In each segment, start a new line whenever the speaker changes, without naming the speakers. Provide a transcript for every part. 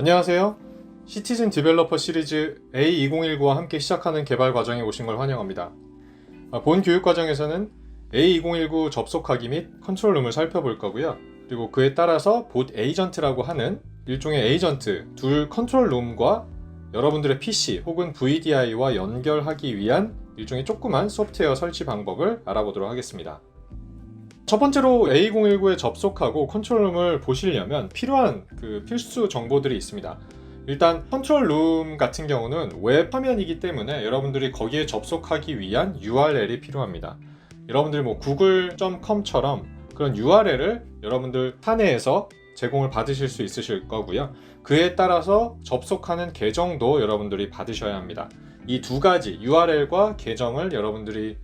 안녕하세요. 시티즌 디벨로퍼 시리즈 A2019와 함께 시작하는 개발 과정에 오신 걸 환영합니다. 본 교육 과정에서는 A2019 접속하기 및 컨트롤룸을 살펴볼 거고요. 그리고 그에 따라서 봇 에이전트라고 하는 일종의 에이전트, 둘 컨트롤룸과 여러분들의 PC 혹은 VDI와 연결하기 위한 일종의 조그만 소프트웨어 설치 방법을 알아보도록 하겠습니다. 첫 번째로 A2019에 접속하고 컨트롤룸을 보시려면 필요한 필수 정보들이 있습니다. 일단 컨트롤룸 같은 경우는 웹 화면이기 때문에 여러분들이 거기에 접속하기 위한 URL이 필요합니다. 여러분들이 google.com처럼 그런 URL을 여러분들 사내에서 제공을 받으실 수 있으실 거고요. 그에 따라서 접속하는 계정도 여러분들이 받으셔야 합니다. 이 두 가지 URL과 계정을 여러분들이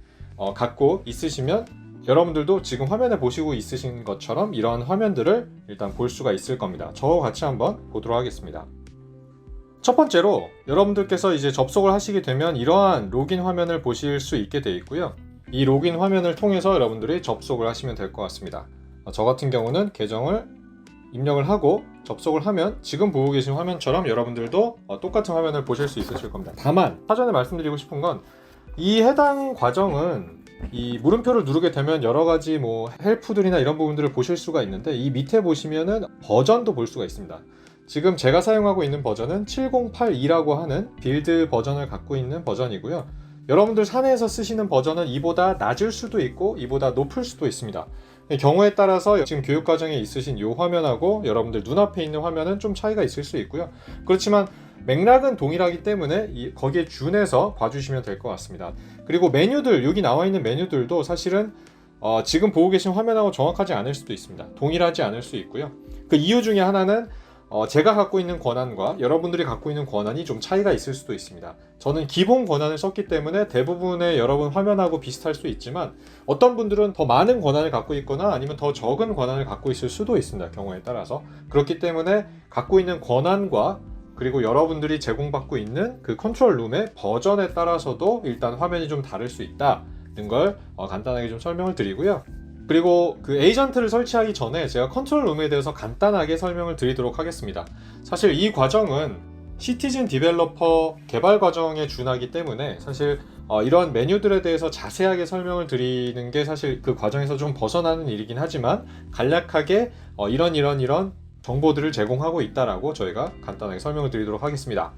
갖고 있으시면 여러분들도 지금 화면에 보시고 있으신 것처럼 이러한 화면들을 일단 볼 수가 있을 겁니다. 저와 같이 한번 보도록 하겠습니다. 첫 번째로 여러분들께서 이제 접속을 하시게 되면 이러한 로긴 화면을 보실 수 있게 되어 있고요. 이 로긴 화면을 통해서 여러분들이 접속을 하시면 될 것 같습니다. 저 같은 경우는 계정을 입력을 하고 접속을 하면 지금 보고 계신 화면처럼 여러분들도 똑같은 화면을 보실 수 있으실 겁니다. 다만 사전에 말씀드리고 싶은 건 이 해당 과정은 이 물음표를 누르게 되면 여러가지 헬프들이나 이런 부분들을 보실 수가 있는데 이 밑에 보시면은 버전도 볼 수가 있습니다. 지금 제가 사용하고 있는 버전은 7082라고 하는 빌드 버전을 갖고 있는 버전이고요. 여러분들 사내에서 쓰시는 버전은 이보다 낮을 수도 있고 이보다 높을 수도 있습니다. 경우에 따라서 지금 교육과정에 있으신 이 화면하고 여러분들 눈앞에 있는 화면은 좀 차이가 있을 수 있고요. 그렇지만 맥락은 동일하기 때문에 거기에 준해서 봐주시면 될 것 같습니다. 그리고 메뉴들, 여기 나와 있는 메뉴들도 사실은 지금 보고 계신 화면하고 정확하지 않을 수도 있습니다. 동일하지 않을 수 있고요. 그 이유 중에 하나는 제가 갖고 있는 권한과 여러분들이 갖고 있는 권한이 좀 차이가 있을 수도 있습니다. 저는 기본 권한을 썼기 때문에 대부분의 여러분 화면하고 비슷할 수 있지만 어떤 분들은 더 많은 권한을 갖고 있거나 아니면 더 적은 권한을 갖고 있을 수도 있습니다. 경우에 따라서. 그렇기 때문에 갖고 있는 권한과 그리고 여러분들이 제공받고 있는 그 컨트롤룸의 버전에 따라서도 일단 화면이 좀 다를 수 있다는 걸 간단하게 좀 설명을 드리고요. 그리고 그 에이전트를 설치하기 전에 제가 컨트롤룸에 대해서 간단하게 설명을 드리도록 하겠습니다. 사실 이 과정은 시티즌 디벨로퍼 개발 과정에 준하기 때문에 사실 이런 메뉴들에 대해서 자세하게 설명을 드리는 게 사실 그 과정에서 좀 벗어나는 일이긴 하지만 간략하게 이런 정보들을 제공하고 있다라고 저희가 간단하게 설명을 드리도록 하겠습니다.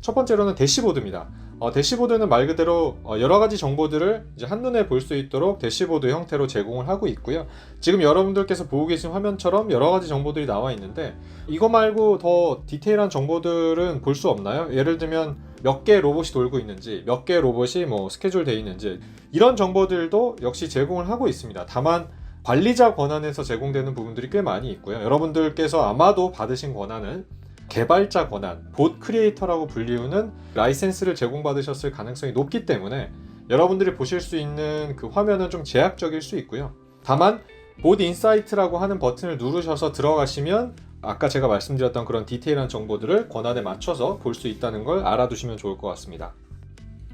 첫 번째로는 대시보드입니다. 대시보드는 말 그대로 여러 가지 정보들을 이제 한눈에 볼 수 있도록 대시보드 형태로 제공을 하고 있고요. 지금 여러분들께서 보고 계신 화면처럼 여러 가지 정보들이 나와 있는데 이거 말고 더 디테일한 정보들은 볼 수 없나요? 예를 들면 몇 개의 로봇이 돌고 있는지, 몇 개의 로봇이 스케줄 되어 있는지 이런 정보들도 역시 제공을 하고 있습니다. 다만 관리자 권한에서 제공되는 부분들이 꽤 많이 있고요. 여러분들께서 아마도 받으신 권한은 개발자 권한, 봇 크리에이터라고 불리우는 라이센스를 제공받으셨을 가능성이 높기 때문에 여러분들이 보실 수 있는 그 화면은 좀 제약적일 수 있고요. 다만 봇 인사이트라고 하는 버튼을 누르셔서 들어가시면 아까 제가 말씀드렸던 그런 디테일한 정보들을 권한에 맞춰서 볼 수 있다는 걸 알아두시면 좋을 것 같습니다.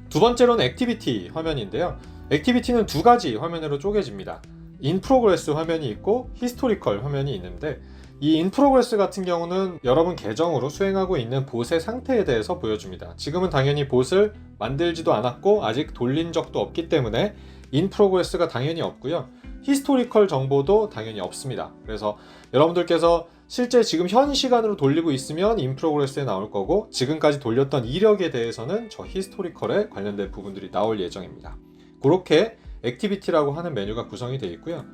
두 번째로는 액티비티 화면인데요. 액티비티는 두 가지 화면으로 쪼개집니다. 인 프로그레스 화면이 있고 히스토리컬 화면이 있는데 이 인프로그레스 같은 경우는 여러분 계정으로 수행하고 있는 봇의 상태에 대해서 보여줍니다. 지금은 당연히 봇을 만들지도 않았고 아직 돌린 적도 없기 때문에 인프로그레스가 당연히 없고요. 히스토리컬 정보도 당연히 없습니다. 그래서 여러분들께서 실제 지금 현 시간으로 돌리고 있으면 인프로그레스에 나올 거고 지금까지 돌렸던 이력에 대해서는 저 히스토리컬에 관련된 부분들이 나올 예정입니다. 그렇게 액티비티라고 하는 메뉴가 구성이 되어 있고요.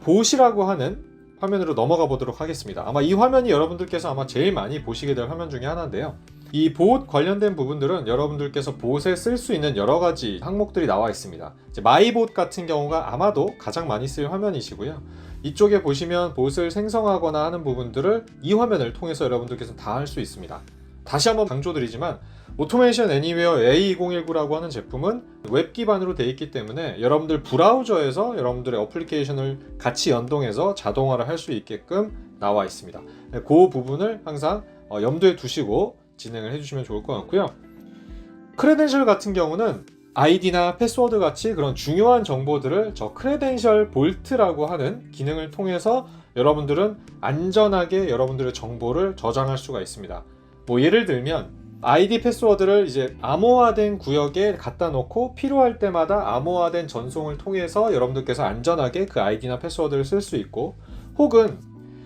봇이라고 하는 화면으로 넘어가 보도록 하겠습니다. 아마 이 화면이 여러분들께서 아마 제일 많이 보시게 될 화면 중에 하나인데요. 이 봇 관련된 부분들은 여러분들께서 봇에 쓸 수 있는 여러 가지 항목들이 나와 있습니다. 마이봇 같은 경우가 아마도 가장 많이 쓸 화면이시고요. 이쪽에 보시면 봇을 생성하거나 하는 부분들을 이 화면을 통해서 여러분들께서 다 할 수 있습니다. 다시 한번 강조드리지만 오토메이션 애니웨어 A2019라고 하는 제품은 웹 기반으로 되어 있기 때문에 여러분들 브라우저에서 여러분들의 어플리케이션을 같이 연동해서 자동화를 할 수 있게끔 나와 있습니다. 그 부분을 항상 염두에 두시고 진행을 해주시면 좋을 것 같고요. 크레덴셜 같은 경우는 아이디나 패스워드 같이 그런 중요한 정보들을 저 크레덴셜 볼트라고 하는 기능을 통해서 여러분들은 안전하게 여러분들의 정보를 저장할 수가 있습니다. 뭐 예를 들면 아이디 패스워드를 이제 암호화된 구역에 갖다 놓고 필요할 때마다 암호화된 전송을 통해서 여러분들께서 안전하게 그 아이디나 패스워드를 쓸 수 있고, 혹은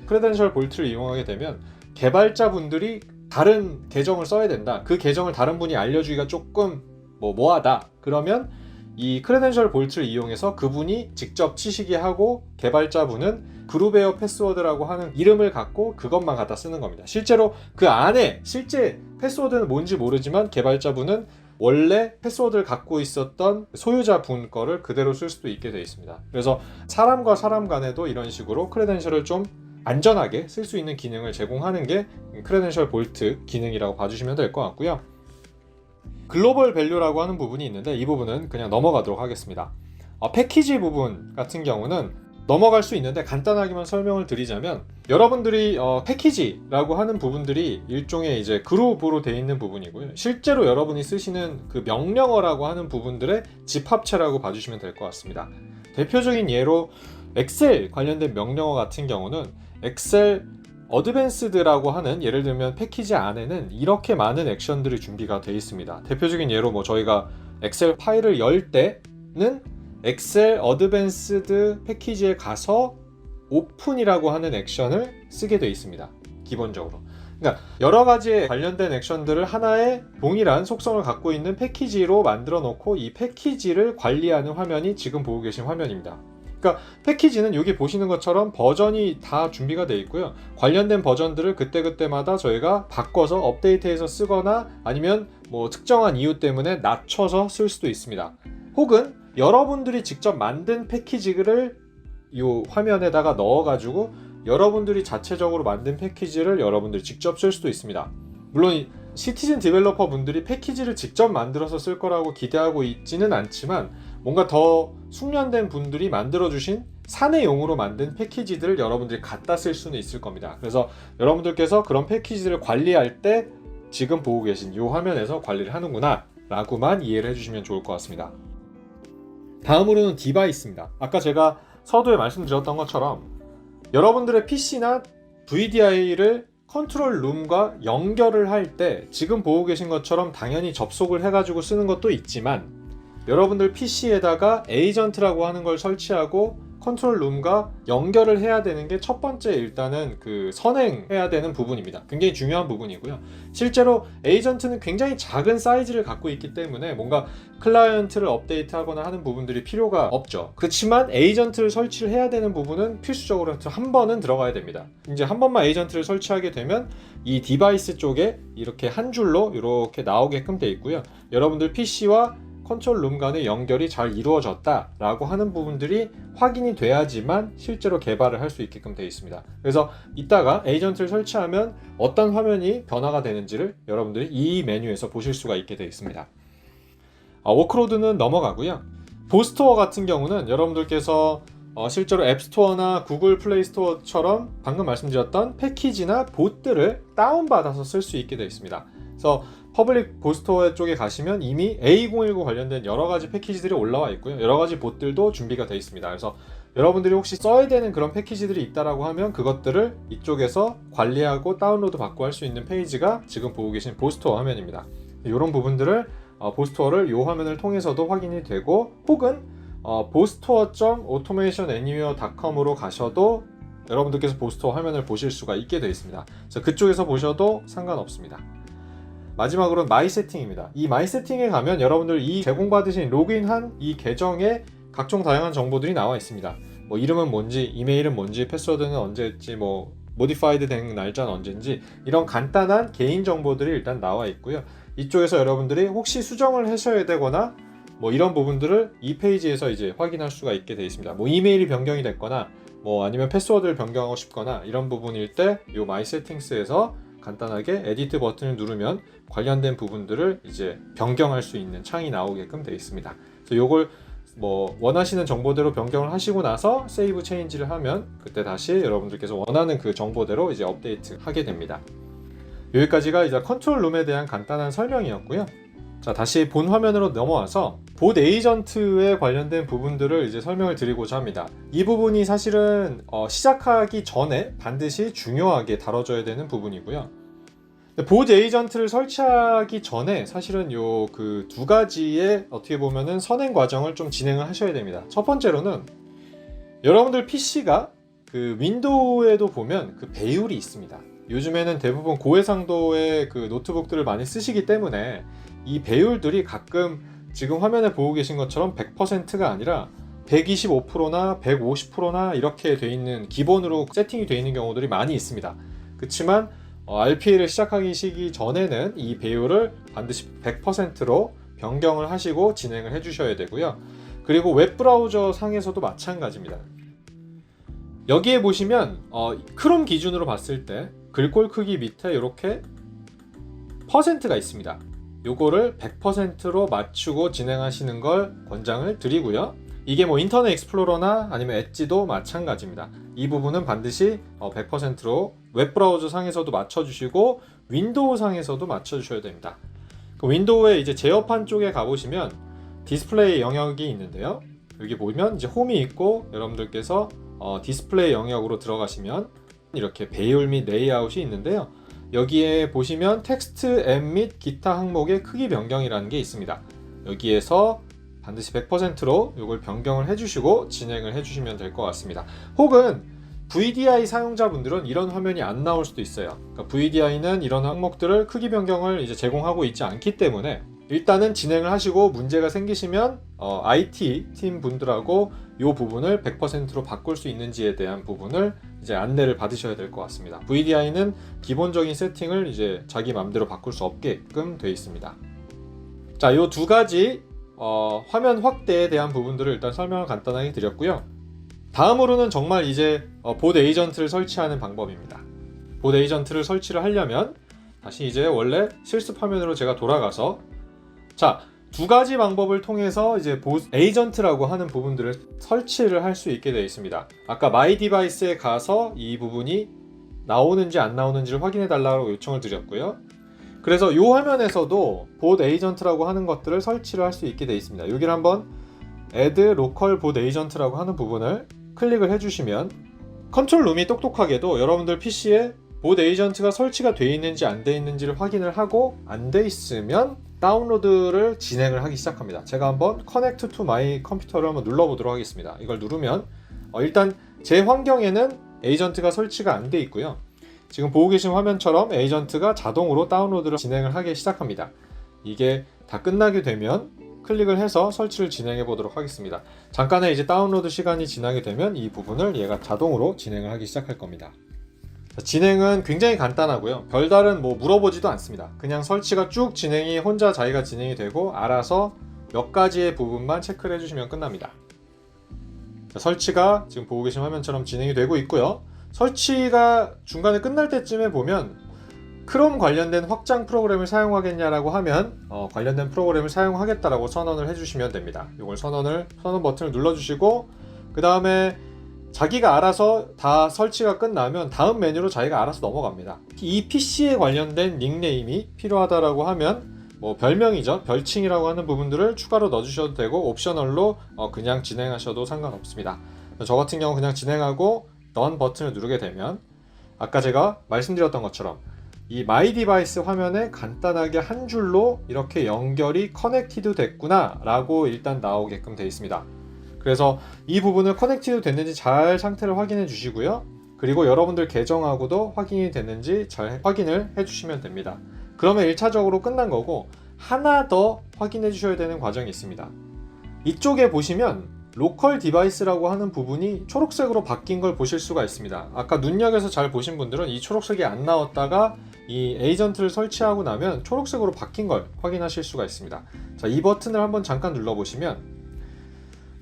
크레덴셜 볼트를 이용하게 되면 개발자분들이 다른 계정을 써야 된다, 그 계정을 다른 분이 알려주기가 조금 뭐하다, 그러면 이 크레덴셜 볼트를 이용해서 그분이 직접 치시게 하고 개발자분은 그룹웨어 패스워드라고 하는 이름을 갖고 그것만 갖다 쓰는 겁니다. 실제로 그 안에 실제 패스워드는 뭔지 모르지만 개발자분은 원래 패스워드를 갖고 있었던 소유자분 거를 그대로 쓸 수도 있게 되어 있습니다. 그래서 사람과 사람 간에도 이런 식으로 크레덴셜을 좀 안전하게 쓸 수 있는 기능을 제공하는 게 크레덴셜 볼트 기능이라고 봐주시면 될 것 같고요. 글로벌 밸류라고 하는 부분이 있는데 이 부분은 그냥 넘어가도록 하겠습니다. 패키지 부분 같은 경우는 넘어갈 수 있는데 간단하게만 설명을 드리자면, 여러분들이 패키지라고 하는 부분들이 일종의 이제 그룹으로 되어 있는 부분이고요. 실제로 여러분이 쓰시는 그 명령어라고 하는 부분들의 집합체라고 봐주시면 될 것 같습니다. 대표적인 예로 엑셀 관련된 명령어 같은 경우는 엑셀 어드밴스드라고 하는, 예를 들면 패키지 안에는 이렇게 많은 액션들이 준비가 되어 있습니다. 대표적인 예로 저희가 엑셀 파일을 열 때는 엑셀 어드밴스드 패키지에 가서 오픈이라고 하는 액션을 쓰게 되어 있습니다. 기본적으로. 그러니까 여러 가지의 관련된 액션들을 하나의 동일한 속성을 갖고 있는 패키지로 만들어 놓고 이 패키지를 관리하는 화면이 지금 보고 계신 화면입니다. 그러니까 패키지는 여기 보시는 것처럼 버전이 다 준비가 되어 있고요. 관련된 버전들을 그때그때마다 저희가 바꿔서 업데이트해서 쓰거나 아니면 특정한 이유 때문에 낮춰서 쓸 수도 있습니다. 혹은 여러분들이 직접 만든 패키지를 이 화면에다가 넣어가지고 여러분들이 자체적으로 만든 패키지를 여러분들이 직접 쓸 수도 있습니다. 물론 시티즌 디벨로퍼 분들이 패키지를 직접 만들어서 쓸 거라고 기대하고 있지는 않지만, 뭔가 더 숙련된 분들이 만들어주신 사내용으로 만든 패키지들을 여러분들이 갖다 쓸 수는 있을 겁니다. 그래서 여러분들께서 그런 패키지들을 관리할 때 지금 보고 계신 이 화면에서 관리를 하는구나 라고만 이해를 해주시면 좋을 것 같습니다. 다음으로는 디바이스입니다. 아까 제가 서두에 말씀드렸던 것처럼 여러분들의 PC나 VDI를 컨트롤 룸과 연결을 할 때 지금 보고 계신 것처럼 당연히 접속을 해가지고 쓰는 것도 있지만, 여러분들 PC에다가 에이전트라고 하는 걸 설치하고 컨트롤 룸과 연결을 해야 되는 게 첫 번째, 일단은 그 선행해야 되는 부분입니다. 굉장히 중요한 부분이고요. 실제로 에이전트는 굉장히 작은 사이즈를 갖고 있기 때문에 뭔가 클라이언트를 업데이트하거나 하는 부분들이 필요가 없죠. 그렇지만 에이전트를 설치를 해야 되는 부분은 필수적으로 한 번은 들어가야 됩니다. 이제 한 번만 에이전트를 설치하게 되면 이 디바이스 쪽에 이렇게 한 줄로 이렇게 나오게끔 되어 있고요. 여러분들 PC와 컨트롤 룸 간의 연결이 잘 이루어졌다라고 하는 부분들이 확인이 돼야지만 실제로 개발을 할 수 있게끔 되어 있습니다. 그래서 이따가 에이전트를 설치하면 어떤 화면이 변화가 되는지를 여러분들이 이 메뉴에서 보실 수가 있게 되어 있습니다. 워크로드는 넘어가고요. 보스토어 같은 경우는 여러분들께서 실제로 앱스토어나 구글 플레이 스토어처럼 방금 말씀드렸던 패키지나 봇들을 다운받아서 쓸 수 있게 되어 있습니다. 그래서 퍼블릭 보스토어 쪽에 가시면 이미 A2019 관련된 여러 가지 패키지들이 올라와 있고요. 여러 가지 봇들도 준비가 되어 있습니다. 그래서 여러분들이 혹시 써야 되는 그런 패키지들이 있다라고 하면 그것들을 이쪽에서 관리하고 다운로드 받고 할 수 있는 페이지가 지금 보고 계신 보스토어 화면입니다. 이런 부분들을 보스토어를 이 화면을 통해서도 확인이 되고, 혹은 bostoer.automationanywhere.com으로 가셔도 여러분들께서 보스토어 화면을 보실 수가 있게 되어 있습니다. 그래서 그쪽에서 보셔도 상관없습니다. 마지막으로는 마이 세팅입니다. 이 마이 세팅에 가면 여러분들 이 제공받으신 로그인한 이 계정에 각종 다양한 정보들이 나와 있습니다. 이름은 뭔지, 이메일은 뭔지, 패스워드는 언제였지, 모디파이드 된 날짜는 언제인지, 이런 간단한 개인 정보들이 일단 나와 있고요. 이쪽에서 여러분들이 혹시 수정을 하셔야 되거나 이런 부분들을 이 페이지에서 이제 확인할 수가 있게 되어 있습니다. 이메일이 변경이 됐거나 아니면 패스워드를 변경하고 싶거나 이런 부분일 때 이 마이 세팅스에서 간단하게 에디트 버튼을 누르면 관련된 부분들을 이제 변경할 수 있는 창이 나오게끔 되어 있습니다. 그래서 이걸 원하시는 정보대로 변경을 하시고 나서 세이브 체인지를 하면 그때 다시 여러분들께서 원하는 그 정보대로 이제 업데이트 하게 됩니다. 여기까지가 이제 컨트롤 룸에 대한 간단한 설명이었고요. 자, 다시 본 화면으로 넘어와서 봇 에이전트에 관련된 부분들을 이제 설명을 드리고자 합니다. 이 부분이 사실은 시작하기 전에 반드시 중요하게 다뤄져야 되는 부분이고요. 보드 에이전트를 설치하기 전에 사실은 요 그 두 가지의 어떻게 보면은 선행 과정을 좀 진행을 하셔야 됩니다. 첫 번째로는 여러분들 PC가 그 윈도우에도 보면 그 배율이 있습니다. 요즘에는 대부분 고해상도의 그 노트북들을 많이 쓰시기 때문에 이 배율들이 가끔 지금 화면에 보고 계신 것처럼 100%가 아니라 125%나 150%나 이렇게 돼 있는 기본으로 세팅이 되어 있는 경우들이 많이 있습니다. 그렇지만 RPA를 시작하기 전에는 이 배율을 반드시 100%로 변경을 하시고 진행을 해주셔야 되고요. 그리고 웹브라우저 상에서도 마찬가지입니다. 여기에 보시면 크롬 기준으로 봤을 때 글꼴 크기 밑에 이렇게 퍼센트가 있습니다. 요거를 100%로 맞추고 진행하시는 걸 권장을 드리고요. 이게 뭐 인터넷 익스플로러나 아니면 엣지도 마찬가지입니다. 이 부분은 반드시 100%로 웹브라우저 상에서도 맞춰주시고 윈도우 상에서도 맞춰주셔야 됩니다. 그 윈도우의 이제 제어판 쪽에 가보시면 디스플레이 영역이 있는데요. 여기 보면 이제 홈이 있고 여러분들께서 디스플레이 영역으로 들어가시면 이렇게 배율 및 레이아웃이 있는데요. 여기에 보시면 텍스트 앱 및 기타 항목의 크기 변경이라는 게 있습니다. 여기에서 반드시 100%로 이걸 변경을 해주시고 진행을 해주시면 될 것 같습니다. 혹은 VDI 사용자분들은 이런 화면이 안 나올 수도 있어요. 그러니까 VDI는 이런 항목들을 크기 변경을 이제 제공하고 있지 않기 때문에 일단은 진행을 하시고 문제가 생기시면 IT 팀 분들하고 이 부분을 100%로 바꿀 수 있는지에 대한 부분을 이제 안내를 받으셔야 될 것 같습니다. VDI는 기본적인 세팅을 이제 자기 마음대로 바꿀 수 없게끔 되어 있습니다. 자, 이 두 가지 화면 확대에 대한 부분들을 일단 설명을 간단하게 드렸고요. 다음으로는 정말 이제 보드 에이전트를 설치하는 방법입니다. 보드 에이전트를 설치를 하려면 다시 이제 원래 실습 화면으로 제가 돌아가서 자, 두 가지 방법을 통해서 이제 보드 에이전트라고 하는 부분들을 설치를 할 수 있게 되어 있습니다. 아까 마이 디바이스에 가서 이 부분이 나오는지 안 나오는지를 확인해 달라고 요청을 드렸고요. 그래서 이 화면에서도 보드 에이전트라고 하는 것들을 설치를 할 수 있게 되어 있습니다. 여기를 한번 Add Local Board Agent라고 하는 부분을 클릭을 해주시면 컨트롤 룸이 똑똑하게도 여러분들 PC에 보드 에이전트가 설치가 되어 있는지 안 되어 있는지를 확인을 하고 안 되어 있으면 다운로드를 진행을 하기 시작합니다. 제가 한번 Connect to My 컴퓨터를 한번 눌러보도록 하겠습니다. 이걸 누르면 일단 제 환경에는 에이전트가 설치가 안 되어 있고요. 지금 보고 계신 화면처럼 에이전트가 자동으로 다운로드를 진행을 하기 시작합니다. 이게 다 끝나게 되면 클릭을 해서 설치를 진행해 보도록 하겠습니다. 잠깐의 이제 다운로드 시간이 지나게 되면 이 부분을 얘가 자동으로 진행을 하기 시작할 겁니다. 자, 진행은 굉장히 간단하고요. 별다른 뭐 물어보지도 않습니다. 그냥 설치가 쭉 진행이 혼자 자기가 진행이 되고 알아서 몇 가지의 부분만 체크를 해주시면 끝납니다. 자, 설치가 지금 보고 계신 화면처럼 진행이 되고 있고요. 설치가 중간에 끝날 때쯤에 보면 크롬 관련된 확장 프로그램을 사용하겠냐라고 하면 관련된 프로그램을 사용하겠다라고 선언을 해주시면 됩니다. 이걸 선언 버튼을 눌러주시고 그 다음에 자기가 알아서 다 설치가 끝나면 다음 메뉴로 자기가 알아서 넘어갑니다. 이 PC에 관련된 닉네임이 필요하다라고 하면 뭐 별명이죠. 별칭이라고 하는 부분들을 추가로 넣어주셔도 되고 옵셔널로 그냥 진행하셔도 상관없습니다. 저 같은 경우 그냥 진행하고 Done 버튼을 누르게 되면 아까 제가 말씀드렸던 것처럼 이 마이 디바이스 화면에 간단하게 한 줄로 이렇게 연결이 커넥티드 됐구나 라고 일단 나오게끔 되어 있습니다. 그래서 이 부분을 커넥티드 됐는지 잘 상태를 확인해 주시고요. 그리고 여러분들 계정하고도 확인이 됐는지 잘 확인을 해 주시면 됩니다. 그러면 1차적으로 끝난 거고 하나 더 확인해 주셔야 되는 과정이 있습니다. 이쪽에 보시면 로컬 디바이스라고 하는 부분이 초록색으로 바뀐 걸 보실 수가 있습니다. 아까 눈여겨서 잘 보신 분들은 이 초록색이 안 나왔다가 이 에이전트를 설치하고 나면 초록색으로 바뀐 걸 확인하실 수가 있습니다. 자, 이 버튼을 한번 잠깐 눌러보시면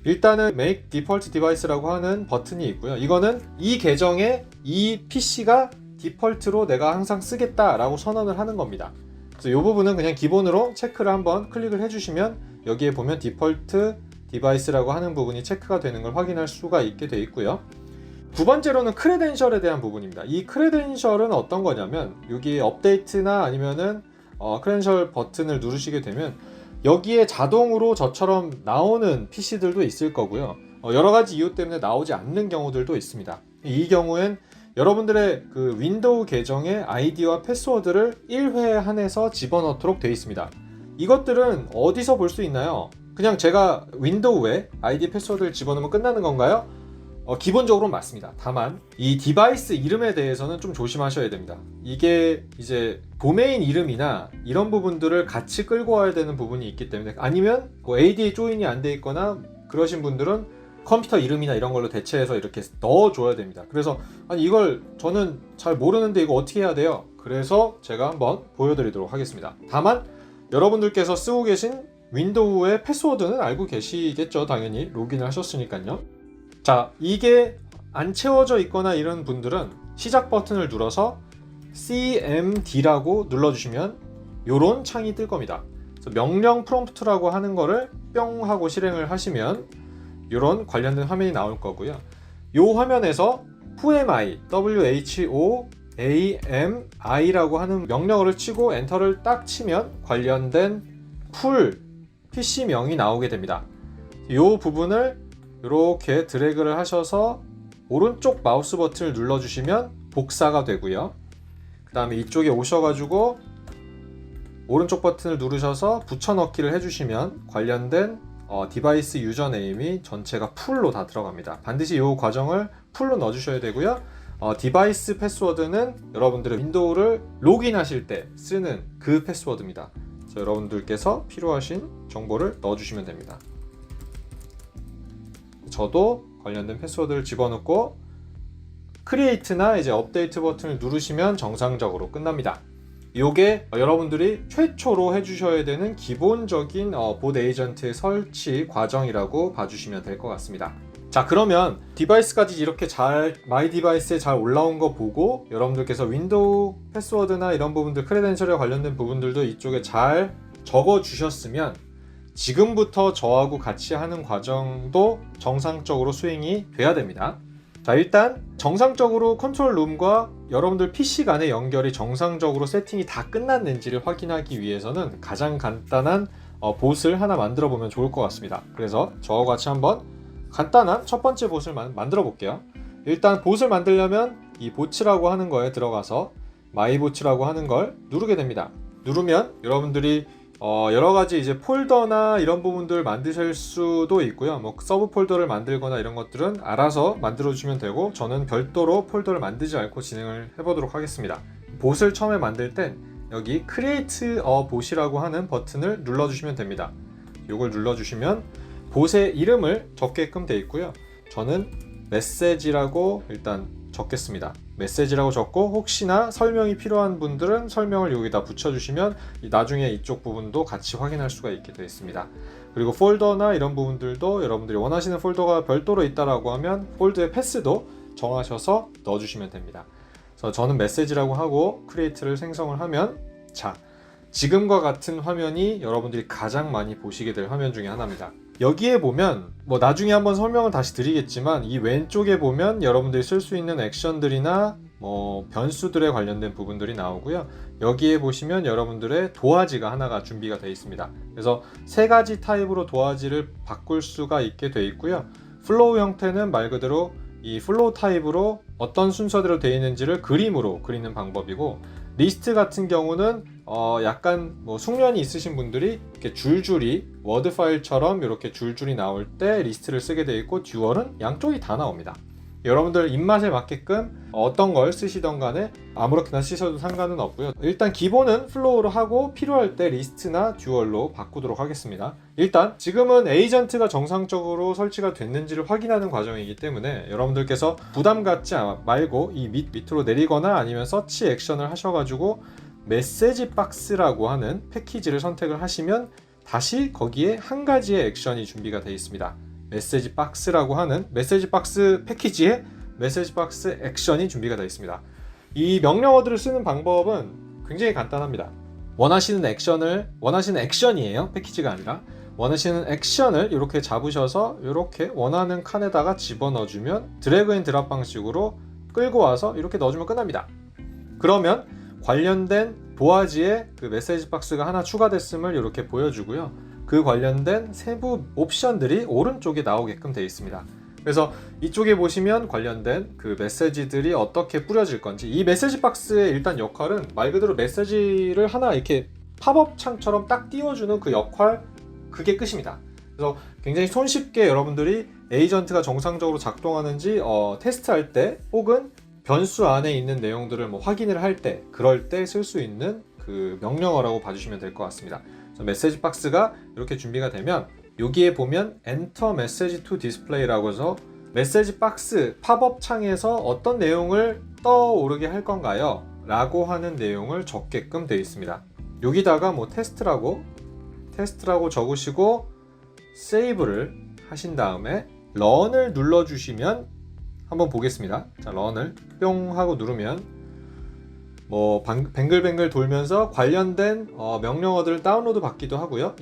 일단은 Make Default Device라고 하는 버튼이 있고요. 이거는 이 계정에 이 PC가 디폴트로 내가 항상 쓰겠다라고 선언을 하는 겁니다. 그래서 이 부분은 그냥 기본으로 체크를 한번 클릭을 해주시면 여기에 보면 디폴트 디바이스라고 하는 부분이 체크가 되는 걸 확인할 수가 있게 되어 있고요. 두 번째로는 크레덴셜에 대한 부분입니다. 이 크레덴셜은 어떤 거냐면 여기 업데이트나 아니면은 크레덴셜 버튼을 누르시게 되면 여기에 자동으로 저처럼 나오는 PC들도 있을 거고요. 여러 가지 이유 때문에 나오지 않는 경우들도 있습니다. 이 경우엔 여러분들의 그 윈도우 계정의 아이디와 패스워드를 1회에 한해서 집어넣도록 되어 있습니다. 이것들은 어디서 볼 수 있나요? 그냥 제가 윈도우에 아이디 패스워드를 집어넣으면 끝나는 건가요? 기본적으로는 맞습니다. 다만 이 디바이스 이름에 대해서는 좀 조심하셔야 됩니다. 이게 이제 도메인 이름이나 이런 부분들을 같이 끌고 와야 되는 부분이 있기 때문에, 아니면 뭐 ADA 조인이 안 돼 있거나 그러신 분들은 컴퓨터 이름이나 이런 걸로 대체해서 이렇게 넣어줘야 됩니다. 그래서 아니 이걸 저는 잘 모르는데 이거 어떻게 해야 돼요? 그래서 제가 한번 보여드리도록 하겠습니다. 다만 여러분들께서 쓰고 계신 윈도우의 패스워드는 알고 계시겠죠. 당연히 로그인을 하셨으니까요. 자, 이게 안 채워져 있거나 이런 분들은 시작 버튼을 눌러서 CMD라고 눌러주시면 이런 창이 뜰 겁니다. 그래서 명령 프롬프트라고 하는 거를 뿅 하고 실행을 하시면 이런 관련된 화면이 나올 거고요. 이 화면에서 whoami, WHOAMI라고 하는 명령어를 치고 엔터를 딱 치면 관련된 풀 PC명이 나오게 됩니다. 이 부분을 이렇게 드래그를 하셔서 오른쪽 마우스 버튼을 눌러주시면 복사가 되고요. 그 다음에 이쪽에 오셔가지고 오른쪽 버튼을 누르셔서 붙여넣기를 해주시면 관련된 디바이스 유저네임이 전체가 풀로 다 들어갑니다. 반드시 이 과정을 풀로 넣어주셔야 되고요. 디바이스 패스워드는 여러분들의 윈도우를 로그인하실 때 쓰는 그 패스워드입니다. 그래서 여러분들께서 필요하신 정보를 넣어주시면 됩니다. 저도 관련된 패스워드를 집어넣고 크리에이트나 이제 업데이트 버튼을 누르시면 정상적으로 끝납니다. 이게 여러분들이 최초로 해주셔야 되는 기본적인 보드 에이전트의 설치 과정이라고 봐주시면 될 것 같습니다. 자, 그러면 디바이스까지 이렇게 마이 디바이스에 잘 올라온 거 보고 여러분들께서 윈도우 패스워드나 이런 부분들, 크레덴셜에 관련된 부분들도 이쪽에 잘 적어 주셨으면 지금부터 저하고 같이 하는 과정도 정상적으로 수행이 돼야 됩니다. 자, 일단 정상적으로 컨트롤 룸과 여러분들 PC 간의 연결이 정상적으로 세팅이 다 끝났는지를 확인하기 위해서는 가장 간단한 봇을 하나 만들어 보면 좋을 것 같습니다. 그래서 저와 같이 한번 간단한 첫 번째 봇을 만들어 볼게요. 일단 봇을 만들려면 이 봇이라고 하는 거에 들어가서 마이 봇이라고 하는 걸 누르게 됩니다. 누르면 여러분들이 여러 가지 이제 폴더나 이런 부분들 만드실 수도 있고요. 뭐 서브 폴더를 만들거나 이런 것들은 알아서 만들어 주시면 되고, 저는 별도로 폴더를 만들지 않고 진행을 해보도록 하겠습니다. 봇을 처음에 만들 땐 여기 Create a Bot이라고 하는 버튼을 눌러주시면 됩니다. 이걸 눌러주시면 봇의 이름을 적게끔 되어 있고요. 저는 메시지라고 일단 적겠습니다. 메시지라고 적고, 혹시나 설명이 필요한 분들은 설명을 여기다 붙여주시면 나중에 이쪽 부분도 같이 확인할 수가 있게 되어 있습니다. 그리고 폴더나 이런 부분들도 여러분들이 원하시는 폴더가 별도로 있다라고 하면 폴더의 패스도 정하셔서 넣어주시면 됩니다. 그래서 저는 메시지라고 하고 크리에이트를 생성을 하면, 자, 지금과 같은 화면이 여러분들이 가장 많이 보시게 될 화면 중에 하나입니다. 여기에 보면 뭐 나중에 한번 설명을 다시 드리겠지만, 이 왼쪽에 보면 여러분들이 쓸 수 있는 액션들이나 뭐 변수들에 관련된 부분들이 나오고요. 여기에 보시면 여러분들의 도화지가 하나가 준비가 되어 있습니다. 그래서 세 가지 타입으로 도화지를 바꿀 수가 있게 되어 있고요. 플로우 형태는 말 그대로 이 플로우 타입으로 어떤 순서대로 되어 있는지를 그림으로 그리는 방법이고, 리스트 같은 경우는 약간 뭐 숙련이 있으신 분들이 이렇게 줄줄이 워드 파일처럼 이렇게 줄줄이 나올 때 리스트를 쓰게 되어 있고, 듀얼은 양쪽이 다 나옵니다. 여러분들 입맛에 맞게끔 어떤 걸 쓰시던 간에 아무렇게나 쓰셔도 상관은 없고요. 일단 기본은 플로우로 하고 필요할 때 리스트나 듀얼로 바꾸도록 하겠습니다. 일단 지금은 에이전트가 정상적으로 설치가 됐는지를 확인하는 과정이기 때문에 여러분들께서 부담 갖지 말고 이 밑으로 내리거나 아니면 서치 액션을 하셔가지고 메시지 박스라고 하는 패키지를 선택을 하시면 다시 거기에 한 가지의 액션이 준비가 되어 있습니다. 메시지 박스라고 하는 메시지 박스 패키지에 메시지 박스 액션이 준비가 되어 있습니다. 이 명령어들을 쓰는 방법은 굉장히 간단합니다. 원하시는 액션이에요. 패키지가 아니라 원하시는 액션을 이렇게 잡으셔서 이렇게 원하는 칸에다가 집어넣어주면 드래그 앤 드랍 방식으로 끌고 와서 이렇게 넣어주면 끝납니다. 그러면 관련된 도화지에 그 메시지 박스가 하나 추가됐음을 이렇게 보여주고요. 그 관련된 세부 옵션들이 오른쪽에 나오게끔 되어 있습니다. 그래서 이쪽에 보시면 관련된 그 메시지들이 어떻게 뿌려질 건지, 이 메시지 박스의 일단 역할은 말 그대로 메시지를 하나 이렇게 팝업 창처럼 딱 띄워주는 그 역할, 그게 끝입니다. 그래서 굉장히 손쉽게 여러분들이 에이전트가 정상적으로 작동하는지 테스트할 때, 혹은 변수 안에 있는 내용들을 뭐 확인을 할 때, 그럴 때 쓸 수 있는 그 명령어라고 봐주시면 될 것 같습니다. 그래서 메시지 박스가 이렇게 준비가 되면 여기에 보면 Enter Message to Display라고 해서 메시지 박스 팝업 창에서 어떤 내용을 떠오르게 할 건가요? 라고 하는 내용을 적게끔 되어 있습니다. 여기다가 뭐 테스트라고 적으시고 세이브를 하신 다음에 런을 눌러주시면 한번 보겠습니다. 자, 런을 뿅 하고 누르면 뭐 뱅글뱅글 돌면서 관련된 명령어들을 다운로드 받기도 하고요.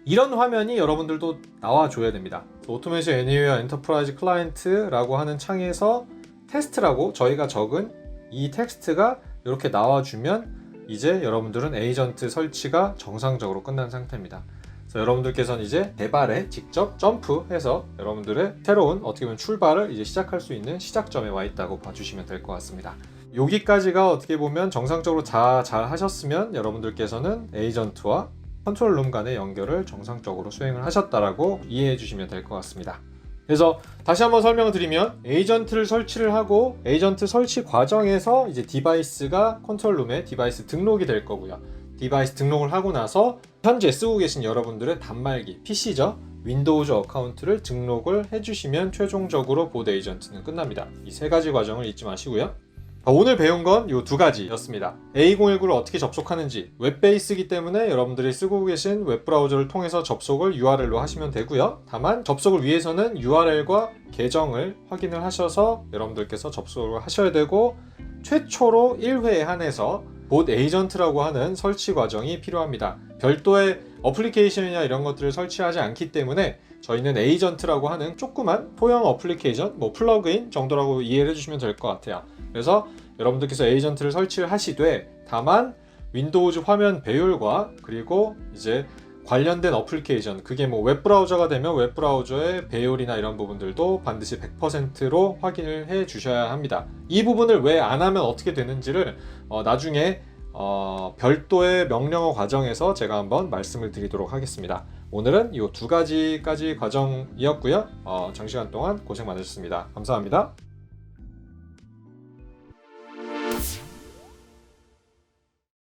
이런 화면이 여러분들도 나와줘야 됩니다. 오토메이션 애니웨어 엔터프라이즈 클라이언트라고 하는 창에서 테스트라고 저희가 적은 이 텍스트가 이렇게 나와주면 이제 여러분들은 에이전트 설치가 정상적으로 끝난 상태입니다. 그래서 여러분들께서는 이제 개발에 직접 점프해서 여러분들의 새로운 어떻게 보면 출발을 이제 시작할 수 있는 시작점에 와 있다고 봐주시면 될 것 같습니다. 여기까지가 어떻게 보면 정상적으로 잘 하셨으면 여러분들께서는 에이전트와 컨트롤룸 간의 연결을 정상적으로 수행을 하셨다라고 이해해 주시면 될 것 같습니다. 그래서 다시 한번 설명을 드리면, 에이전트를 설치를 하고 에이전트 설치 과정에서 이제 디바이스가 컨트롤룸에 디바이스 등록이 될 거고요. 디바이스 등록을 하고 나서 현재 쓰고 계신 여러분들의 단말기, PC죠. 윈도우즈 어카운트를 등록을 해주시면 최종적으로 보드 에이전트는 끝납니다. 이 세 가지 과정을 잊지 마시고요. 오늘 배운 건 이 두 가지였습니다. A21019를 어떻게 접속하는지, 웹베이스이기 때문에 여러분들이 쓰고 계신 웹브라우저를 통해서 접속을 URL로 하시면 되고요. 다만 접속을 위해서는 URL과 계정을 확인을 하셔서 여러분들께서 접속을 하셔야 되고, 최초로 1회에 한해서 보드 에이전트라고 하는 설치 과정이 필요합니다. 별도의 어플리케이션이나 이런 것들을 설치하지 않기 때문에 저희는 에이전트라고 하는 조그만 소형 어플리케이션, 뭐 플러그인 정도라고 이해를 해주시면 될 것 같아요. 그래서 여러분들께서 에이전트를 설치를 하시되, 다만 윈도우즈 화면 배율과 그리고 이제 관련된 어플리케이션, 그게 뭐 웹브라우저가 되면 웹브라우저의 배율이나 이런 부분들도 반드시 100%로 확인을 해 주셔야 합니다. 이 부분을 왜 안 하면 어떻게 되는지를 나중에 별도의 명령어 과정에서 제가 한번 말씀을 드리도록 하겠습니다. 오늘은 이 두 가지까지 과정이었고요. 장시간 동안 고생 많으셨습니다. 감사합니다.